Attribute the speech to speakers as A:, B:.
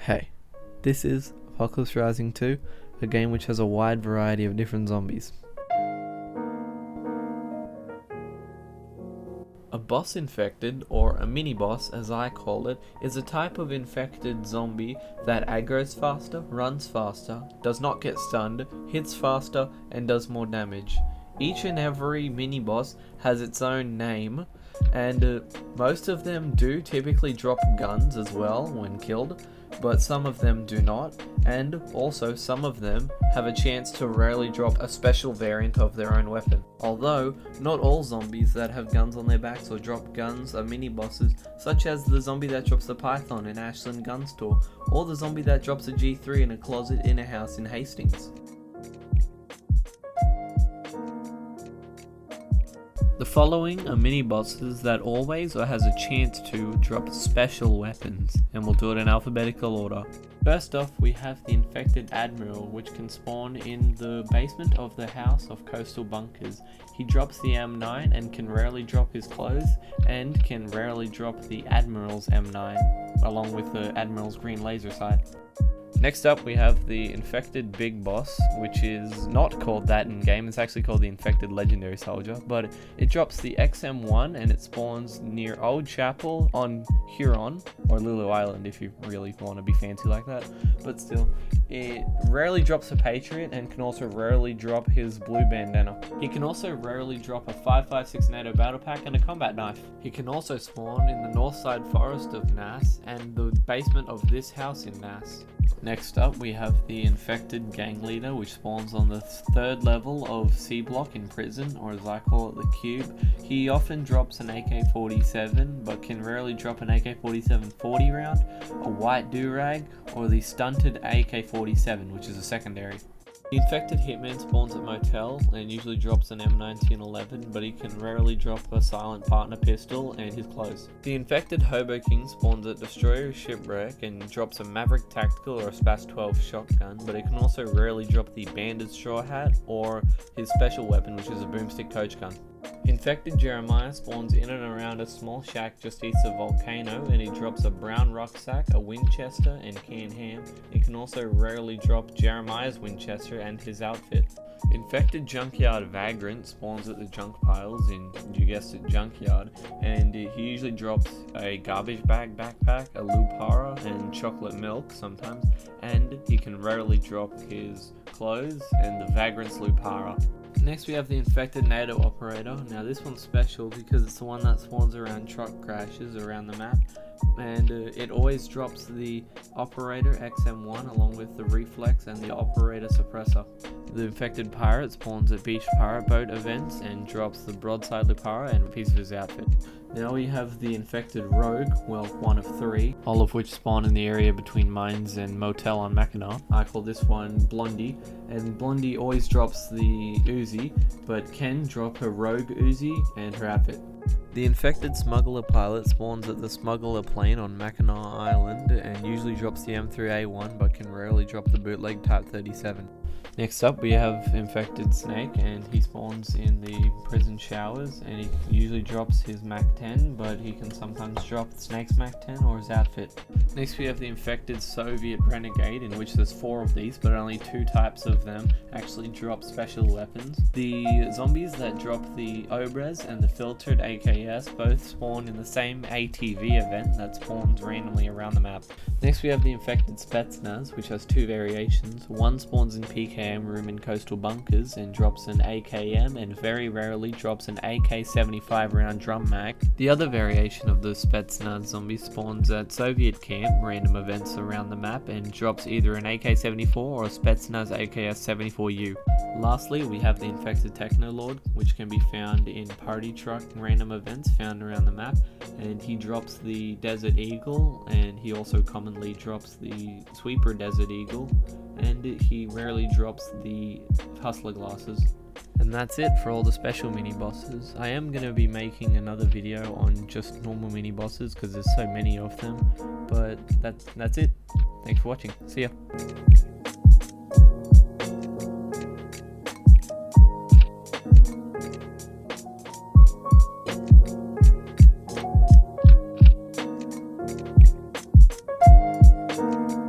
A: Hey, this is Apocalypse Rising 2, a game which has a wide variety of different zombies. A boss infected, or a mini-boss as I call it, is a type of infected zombie that aggroes faster, runs faster, does not get stunned, hits faster, and does more damage. Each and every mini-boss has its own name, and most of them do typically drop guns as well when killed, but some of them do not, and also some of them have a chance to rarely drop a special variant of their own weapon. Although, not all zombies that have guns on their backs or drop guns are mini-bosses, such as the zombie that drops the python in Ashland Gun Store, or the zombie that drops a G3 in a closet in a house in Hastings. The following are mini-bosses that always or has a chance to drop special weapons, and we'll do it in alphabetical order. First off, we have the infected admiral, which can spawn in the basement of the house of coastal bunkers. He drops the M9 and can rarely drop his clothes, and can rarely drop the admiral's M9, along with the admiral's green laser sight. Next up, we have the infected big boss, which is not called that in game. It's actually called the infected legendary soldier, but it drops the XM1 and it spawns near Old Chapel on Huron, or Lulu Island if you really want to be fancy like that, but still, it rarely drops a Patriot and can also rarely drop his blue bandana. He can also rarely drop a 5.56 NATO battle pack and a combat knife. He can also spawn in the north side forest of Nass and the basement of this house in Nass. Next up, we have the infected gang leader, which spawns on the third level of C block in prison, or as I call it, the cube. He often drops an AK-47, but can rarely drop an AK-47 40 round, a white do-rag, or the stunted AK-47, which is a secondary. The infected hitman spawns at motel and usually drops an M1911, but he can rarely drop a silent partner pistol and his clothes. The infected hobo king spawns at destroyer shipwreck and drops a Maverick tactical or a Spas 12 shotgun, but he can also rarely drop the banded straw hat or his special weapon, which is a boomstick coach gun. Infected Jeremiah spawns in and around a small shack just east of Volcano, and he drops a brown rucksack, a Winchester, and canned ham. He can also rarely drop Jeremiah's Winchester and his outfit. Infected Junkyard Vagrant spawns at the junk piles in, you guessed it, Junkyard, and he usually drops a garbage bag backpack, a Lupara, and chocolate milk sometimes, and he can rarely drop his clothes and the Vagrant's Lupara. Next we have the infected NATO operator. Now this one's special because it's the one that spawns around truck crashes around the map, and it always drops the operator XM1 along with the reflex and the operator suppressor. The infected pirate spawns at beach pirate boat events and drops the broadside Lupara and a piece of his outfit. Now we have the infected rogue, well, one of three, all of which spawn in the area between mines and motel on Mackinac. I call this one Blondie, and Blondie always drops the Uzi, but can drop her rogue Uzi and her outfit. The infected smuggler pilot spawns at the smuggler plane on Mackinac Island and usually drops the M3A1, but can rarely drop the bootleg Type 37. Next up we have infected snake, and he spawns in the prison showers and he usually drops his MAC-10, but he can sometimes drop snake's MAC-10 or his outfit. Next we have the infected Soviet renegade, in which there's 4 of these, but only 2 types of them actually drop special weapons. The zombies that drop the Obres and the filtered AKS both spawn in the same ATV event that spawns randomly around the map. Next we have the infected Spetsnaz, which has 2 variations. One spawns in PKM room in coastal bunkers and drops an AKM, and very rarely drops an AK-75 round drum mag. The other variation of the Spetsnaz zombie spawns at Soviet camp random events around the map and drops either an AK-74 or a Spetsnaz AKS-74U. Lastly, we have the infected Techno Lord, which can be found in party truck random events found around the map, and he drops the Desert Eagle, and he also commonly drops the Sweeper Desert Eagle, and he rarely drops the Hustler glasses. And that's it for all the special mini bosses. I am going to be making another video on just normal mini bosses because there's so many of them, but that's it. Thanks for watching. See ya.